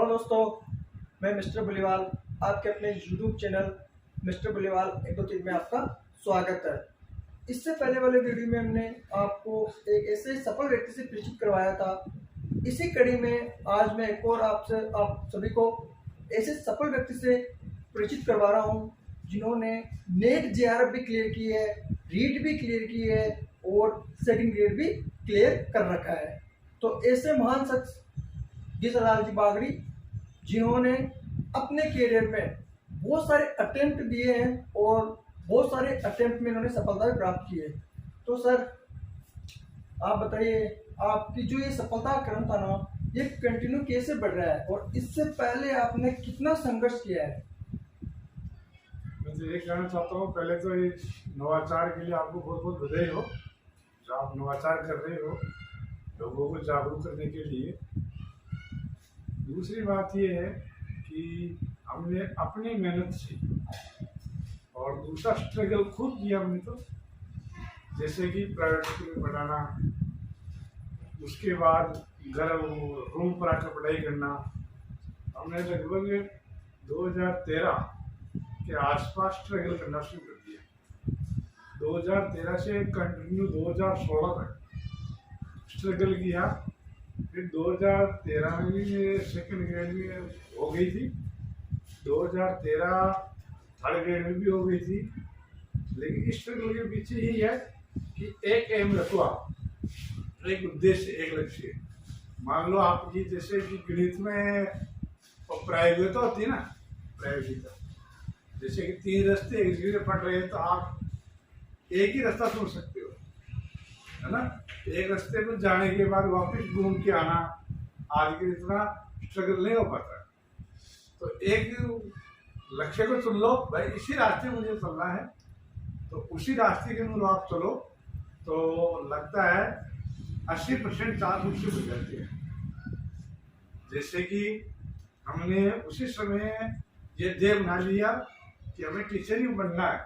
Hello दोस्तों, मैं mister बुलीवाल आपके अपने यूट्यूब चैनल मिस्टर बुलीवाल 123 में आपका स्वागत है। इससे पहले वाले वीडियो में हमने आपको एक ऐसे सफल व्यक्ति से परिचित करवाया था। इसी कड़ी में आज मैं एक और आप सभी को ऐसे सफल व्यक्ति से परिचित करवा रहा हूं जिन्होंने नेट जेआरएफ भी क्लियर की है, रीट भी क्लियर की है और सेकंड ग्रेड भी क्लियर कर रखा है। तो ऐसे महान शख्स जीतलाल जी बागड़ी जिन्होंने अपने करियर में बहुत सारे अटेम्प्ट दिए हैं और बहुत सारे अटेम्प्ट में इन्होंने सफलता प्राप्त की है। तो सर आप बताइए, आपकी जो ये सफलता का क्रम था ना, ये कंटिन्यू कैसे बढ़ रहा है और इससे पहले आपने कितना संघर्ष किया है? मैं तो ये कहना चाहता हूँ, पहले तो ये नवाचार के लिए आपको बहुत बहुत बधाई हो जो आप नवाचार कर रहे हो लोगों को जागरूक करने के लिए। दूसरी बात ये है कि हमने अपनी मेहनत से और दूसरा स्ट्रगल खुद किया हमने, तो जैसे कि प्राइवेट स्कूल में पढ़ाना, उसके बाद घर रूम पर आकर पढ़ाई करना। हमने लगभग 2013 के आसपास स्ट्रगल करना शुरू कर दिया। 2013 से कंटिन्यू 2016 तक स्ट्रगल किया। फिर 2013 में भी सेकंड ग्रेड में हो गई थी, 2013 थर्ड ग्रेड में भी हो गई थी। लेकिन स्ट्रगल के पीछे यही है कि एक एम रखो आप, एक उद्देश्य, एक लक्ष्य। मान लो आपकी जैसे कि गणित में प्रायोगिकता होती है ना, प्रायोगिकता जैसे कि 3 रास्ते एक जगह पढ़ रहे हैं तो आप एक ही रास्ता चुन सकते हो, है ना। एक रास्ते पर जाने के बाद वापस घूम के आना आज के इतना स्ट्रगल नहीं हो पाता। तो एक लक्ष्य को चुन लो, भाई इसी रास्ते मुझे चलना है, तो उसी रास्ते के अनुरूप आप चलो तो लगता है 80% चांस उससे हो जाती है। जैसे कि हमने उसी समय ये ध्येय बना लिया कि हमें टीचर ही बनना है,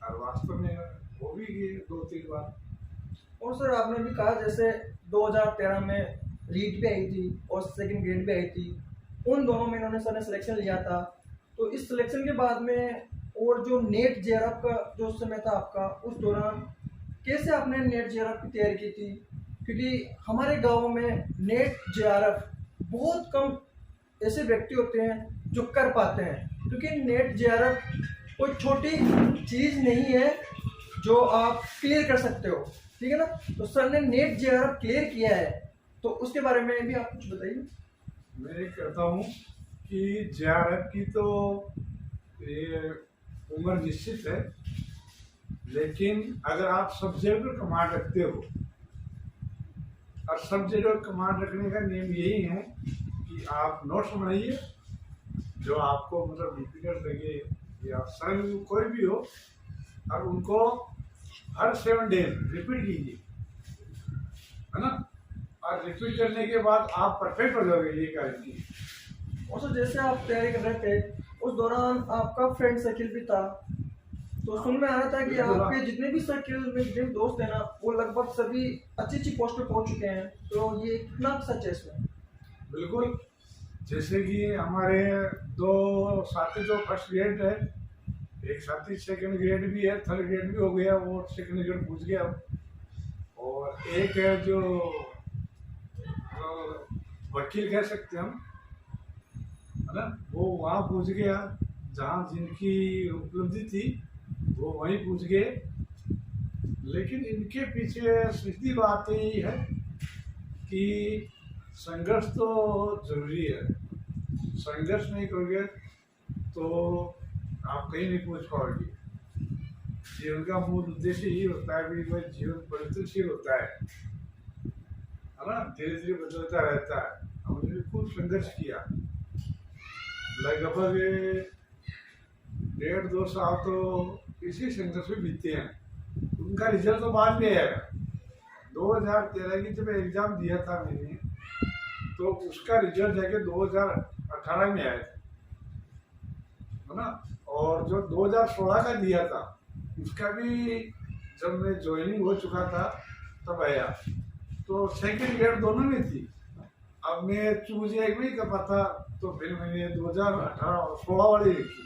और वास्तव में वो भी 2-3 बार। और सर आपने भी कहा जैसे 2013 में रीट भी आई थी और सेकंड ग्रेड भी आई थी, उन दोनों में इन्होंने सर ने सिलेक्शन लिया था। तो इस सिलेक्शन के बाद में और जो नेट जेआरएफ का जो समय था आपका, उस दौरान कैसे आपने नेट जेआरएफ की तैयारी की थी? क्योंकि हमारे गाँव में नेट जेआरएफ बहुत कम ऐसे व्यक्ति होते हैं जो कर पाते हैं, क्योंकि नेट जेआरएफ कोई छोटी चीज़ नहीं है जो आप क्लियर कर सकते हो, ठीक है ना। तो सर ने नेट जेआरएफ क्लियर किया है, तो उसके बारे में भी आप कुछ बताइए। मैं ये कहता हूँ कि जेआरएफ की तो ये उम्र निश्चित है, लेकिन अगर आप सब्जेक्ट पर कमांड रखते हो, और सब्जेक्ट पर कमांड रखने का नियम यही है कि आप नोट्स बनाइए जो आपको मतलब डिफिकल्ट लगे या सरल कोई भी हो, और उनको हर 7 डेज रिपीट कीजिए, है ना। और रिपीट करने के बाद आप परफेक्ट हो जाओगे ये कार्य की। और सर जैसे आप तैयारी कर रहे थे उस दौरान आपका फ्रेंड सर्किल भी था, तो सुन में आ रहा था कि आपके जितने भी सर्किल में जितने भी दोस्त हैं ना, वो लगभग सभी अच्छी पोस्ट पे पहुंच चुके हैं। तो ये कितना सच है इसमें? बिल्कुल, जैसे कि हमारे 2 साथी जो फर्स्ट ग्रेड है, एक साथी सेकंड ग्रेड भी है, थर्ड ग्रेड भी हो गया, वो सेकंड ग्रेड पूछ गया। और एक है जो वकील कह सकते हैं हम, है ना, वो वहाँ पूछ गया जहाँ जिनकी उपलब्धि थी, वो वहीं पूछ गए। लेकिन इनके पीछे सीधी बात यही है कि संघर्ष तो जरूरी है। संघर्ष नहीं करोगे तो आप कहीं नहीं पहुंच पाओगे। जीवन का मूल उद्देश्य यही होता है कि भाई जीवन परिवर्तनशील होता है ना, धीरे धीरे बदलता रहता है। हमने भी खूब संघर्ष किया, लगभग 1.5-2 साल तो इसी संघर्ष में बीते हैं। उनका रिजल्ट तो बाद में आएगा। 2013 की जब एग्जाम दिया था मैंने, तो उसका रिजल्ट जाके 2018 में आया था, है ना। और जो 2016 का दिया था उसका भी जब मैं ज्वाइनिंग हो चुका था तब आया। तो सेकंड ग्रेड दोनों में थी, अब मैं चूज एक भी कर पाता, तो फिर मैंने 2018-16 वाली लिखी,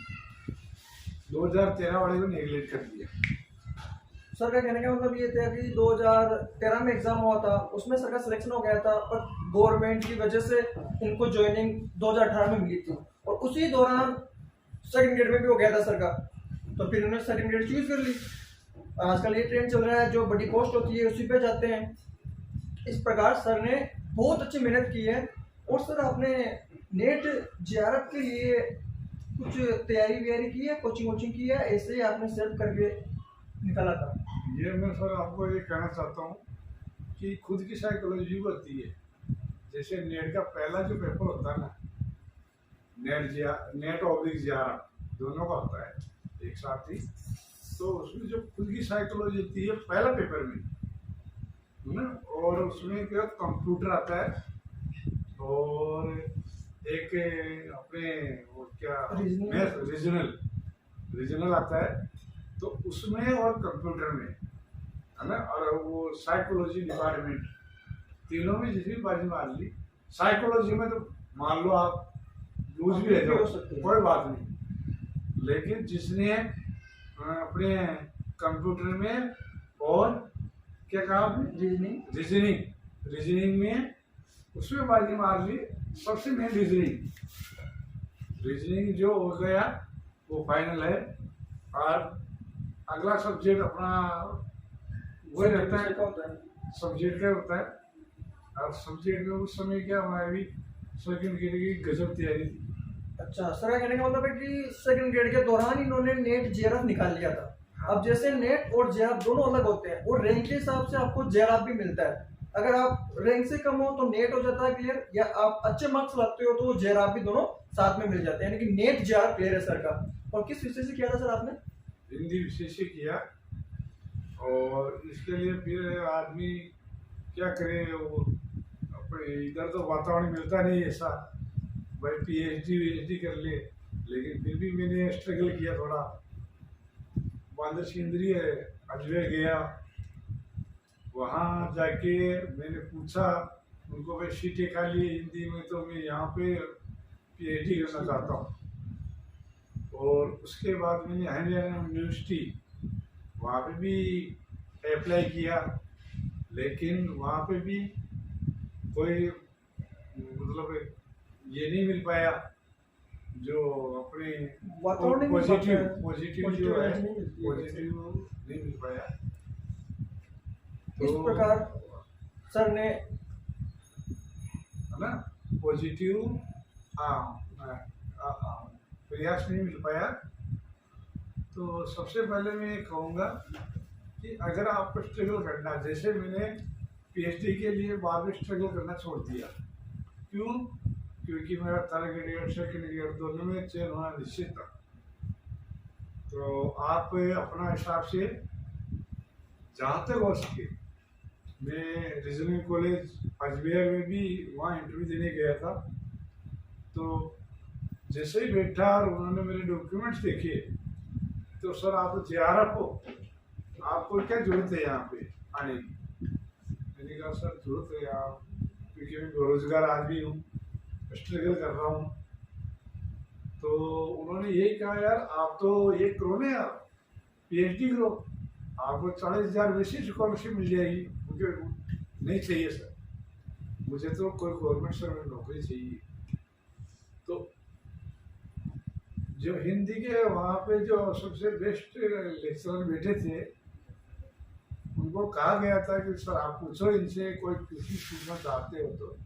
2013 वाले को नेगलेक्ट कर दिया। सर का कहने का मतलब ये था कि 2013 में एग्जाम हुआ था, उसमें सर का सिलेक्शन हो गया था, पर गवर्नमेंट की वजह से इनको ज्वाइनिंग 2018 में मिली थी, और उसी दौरान सेकंड ग्रेड में भी हो गया था सर का, तो फिर उन्होंने सेकंड ग्रेड चूज कर ली। आजकल ये ट्रेंड चल रहा है, जो बड़ी पोस्ट होती है उसी पे जाते हैं। इस प्रकार सर ने बहुत अच्छी मेहनत की है। और सर आपने नेट जेआरएफ के लिए कुछ तैयारी व्यारी की है, कोचिंग वोचिंग की है, ऐसे ही आपने सेल्फ करके निकाला था? ये मैं सर आपको ये कहना चाहता हूँ कि खुद की साइकोलॉजी होती है। जैसे नेट का पहला जो पेपर होता है ना, नेट ऑब्लिक जेआरएफ दोनों का होता है एक साथ ही, तो उसमें जो खुद की साइकोलॉजी होती है पहला पेपर में है ना, और उसमें क्या कंप्यूटर आता है और एक अपने वो क्या रीजनल आता है, तो उसमें और कंप्यूटर में है ना, और वो साइकोलॉजी डिपार्टमेंट, तीनों में जितनी बाजी मार ली। साइकोलॉजी में तो मान लो आप लूज भी रह जाओ, कोई बात नहीं, लेकिन जिसने अपने कंप्यूटर में और क्या कहा आपने, रीजनिंग में उसमें बाजी मार ली। सबसे मेन रीजनिंग जो हो गया वो फाइनल है, और अगला सब्जेक्ट अपना वही रहता है, सब्जेक्ट का होता है। और सब्जेक्ट में उस समय क्या हमारी सेकंड ग्रेड की गजब तैयारी थी। अच्छा, सर कहने का मतलब है कि सेकंड ग्रेड के दौरान इन्होंने नेट जेआरएफ निकाल लिया था। अब जैसे नेट और जेआरएफ दोनों अलग होते हैं, और रैंक के हिसाब से आपको जेआरएफ भी मिलता है। अगर आप रैंक से कम हो तो नेट हो जाता है क्लियर, या आप अच्छे मार्क्स लाते हो तो जेआरएफ भी दोनों साथ में मिल जाते हैं, यानी कि नेट जेआरएफ क्लियर है सर का। और किस विषय से किया था सर आपने? हिंदी विषय से किया, और इसके लिए फिर आदमी क्या करे, वो अपने इधर तो वातावरण मिलता नहीं ऐसा भाई पीएचडी कर ले, लेकिन फिर भी मैंने स्ट्रगल किया थोड़ा। बांदर सिंदरी है, अजमेर गया, वहाँ जाके मैंने पूछा उनको, भाई सीटें खाली हिंदी में, तो मैं यहाँ पे पीएचडी करना चाहता हूँ। और उसके बाद मैंने हरियाणा यूनिवर्सिटी वहाँ पे भी अप्लाई किया, लेकिन वहाँ पे भी कोई मतलब ये नहीं मिल पाया जो अपने पॉजिटिव जो है पॉजिटिव नहीं मिल पाया। इस प्रकार सर ने है ना पॉजिटिव प्रयास नहीं मिल पाया। तो सबसे पहले मैं कहूँगा कि अगर आपको स्ट्रगल करना, जैसे मैंने पीएचडी के लिए बाद में स्ट्रगल करना छोड़ दिया, क्यों? क्योंकि मेरा थर्ड ग्रेड सेकंड ग्रेड दोनों में चयन होना निश्चित था। तो आप अपना हिसाब से जहाँ तक हो सके, मैं रीजनल कॉलेज अजमेर में भी वहाँ इंटरव्यू देने गया था। तो जैसे ही बैठा और उन्होंने मेरे डॉक्यूमेंट्स देखे, तो सर आप जेआरएफ हो, आपको क्या जरूरत है यहाँ पे आने की? मैंने कहा सर जरूरत है यहाँ, क्योंकि मैं बेरोजगार आदमी हूँ, स्ट्रगल कर रहा हूँ। तो उन्होंने यही कहा, यार आप तो ये करो ना यार, पीएचडी करो, आपको 40,000 वैसे स्कॉलरशिप मिल जाएगी। मुझे नहीं चाहिए सर, मुझे तो कोई गवर्नमेंट सर्वेंट नौकरी चाहिए। तो जो हिंदी के वहाँ पे जो सबसे बेस्ट लेक्चरर बैठे थे, उनको कहा गया था कि सर आप पूछो इनसे, कोई किसी पूछना चाहते हो तो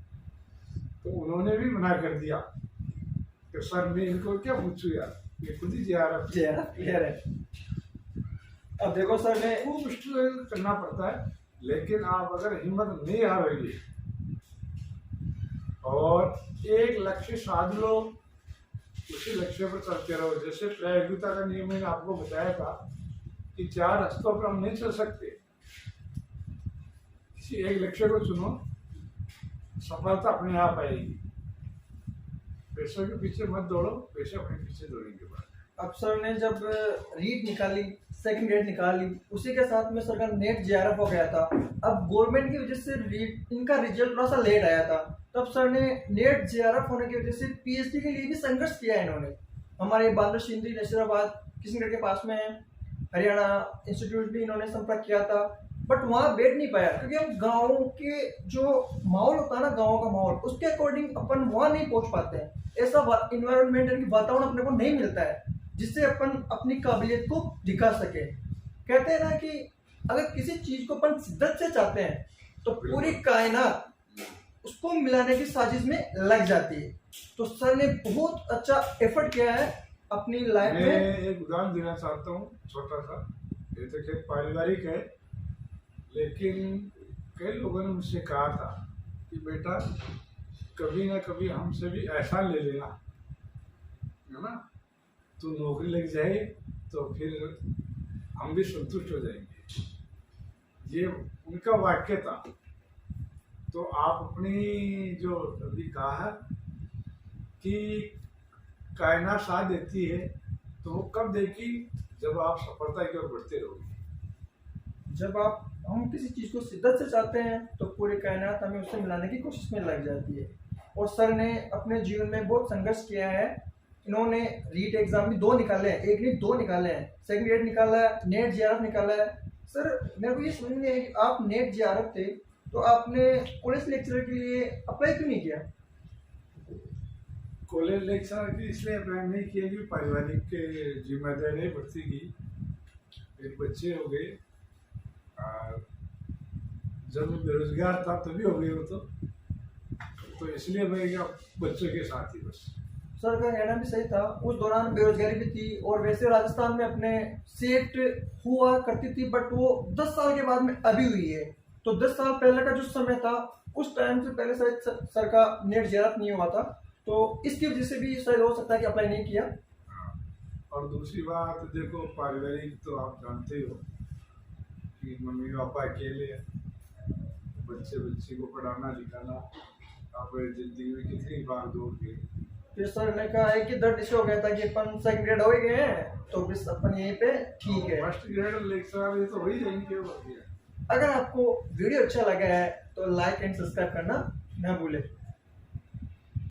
उन्होंने भी मना कर दिया कि सर मैं इनको क्या पूछूं यार, ये खुद ही जेआरएफ क्लियर है। अब देखो सर ने खूब स्ट्रगल करना पड़ता है, लेकिन आप अगर हिम्मत नहीं हारोगे और एक लक्ष्य साध लो, उसी लक्ष्य पर चलते रहो। जैसे प्रतियोगिता का नियम मैंने आपको बताया था कि 4 रास्तों पर हम नहीं चल सकते, किसी एक लक्ष्य को चुनो, सफलता अपने आप आएगी। पैसों के पीछे मत दौड़ो, पैसे अपने पीछे दौड़ेंगे। अब सर ने जब रीट निकाली, सेकंड ग्रेड निकाली, उसी के साथ में सर का नेट जेआरएफ हो गया था। अब गवर्नमेंट की वजह से रीट इनका रिजल्ट थोड़ा सा लेट आया था, तब सर ने नेट जेआरएफ होने की वजह से पीएचडी के लिए भी संघर्ष किया है इन्होंने। हमारे बांद्रा शिंदे नशीराबाद किशनगढ़ के पास में है, हरियाणा इंस्टीट्यूट भी इन्होंने संपर्क किया था, बट वहाँ बैठ नहीं पाया क्योंकि हम गाँव के जो माहौल होता है ना, गाँव का माहौल, उसके अकॉर्डिंग अपन वहाँ नहीं पहुँच पाते हैं। ऐसा इन्वायरमेंट यानी वातावरण अपने को नहीं मिलता है जिससे अपन अपनी काबिलियत को दिखा सके। कहते हैं ना कि अगर किसी चीज को अपन शिद्दत से चाहते हैं तो पूरी कायनात उसको मिलाने की साजिश में लग जाती है। तो सर ने बहुत अच्छा एफर्ट किया है अपनी लाइफ में। मैं एक उदाहरण देना चाहता हूँ छोटा सा, ये तो खेत पारिवारिक है, लेकिन कई लोगों ने मुझसे कहा था कि बेटा कभी ना कभी हमसे भी ऐसा ले लेना, है ना, तो नौकरी लग जाए तो फिर हम भी संतुष्ट हो जाएंगे। ये उनका वाक्य था। तो आप अपनी जो अभी कहा है कि कायनात साथ देती है, तो वो कब देगी? जब आप सफलता की ओर बढ़ते रहोगे। जब हम किसी चीज को शिद्दत से चाहते हैं तो पूरी कायनात हमें उससे मिलाने की कोशिश में लग जाती है। और सर ने अपने जीवन में बहुत संघर्ष किया है। इन्होंने रीट एग्जाम भी 2 निकाले हैं, एक नहीं 2 निकाले हैं, सेकंड ग्रेड निकाला है, नेट जेआरएफ निकाला है। सर मेरे को ये समझ नहीं है कि आप नेट जेआरएफ थे तो आपने कॉलेज लेक्चरर के लिए अप्लाई क्यों नहीं किया? कॉलेज लेक्चर की इसलिए अप्लाई नहीं किया कि पारिवारिक के जिम्मेदारी बढ़ती गई, एक बच्चे हो गए, और जब मैं बेरोजगार था तभी हो गए वो तो इसलिए मैं क्या बच्चों के साथ ही बस। सर का कहना भी सही था, उस दौरान बेरोजगारी भी थी और वैसे राजस्थान में अपने सेट हुआ करती थी, बट वो 10 साल के बाद में अभी हुई है। तो 10 साल पहले का जो समय था उस टाइम से पहले शायद सर का नेट जेआरएफ नहीं हुआ था, तो इसकी वजह से भी शायद हो सकता है कि अप्लाई नहीं किया। और दूसरी बात देखो, पारिवारिक तो आप जानते हो कि मम्मी पापा अकेले, बच्चे को पढ़ाना लिखाना, आप जिंदगी में कितनी बार दौड़ गए। फिर सर ने कहा है कि दर्द इशू हो गया था कि अपन सेकंड ग्रेड हो ही गए हैं तो बस अपन यहीं पे ठीक है। फर्स्ट ग्रेड लेक्चर ये तो हो ही जाएंगे। अगर आपको वीडियो अच्छा लगा है तो लाइक एंड सब्सक्राइब करना ना भूलें।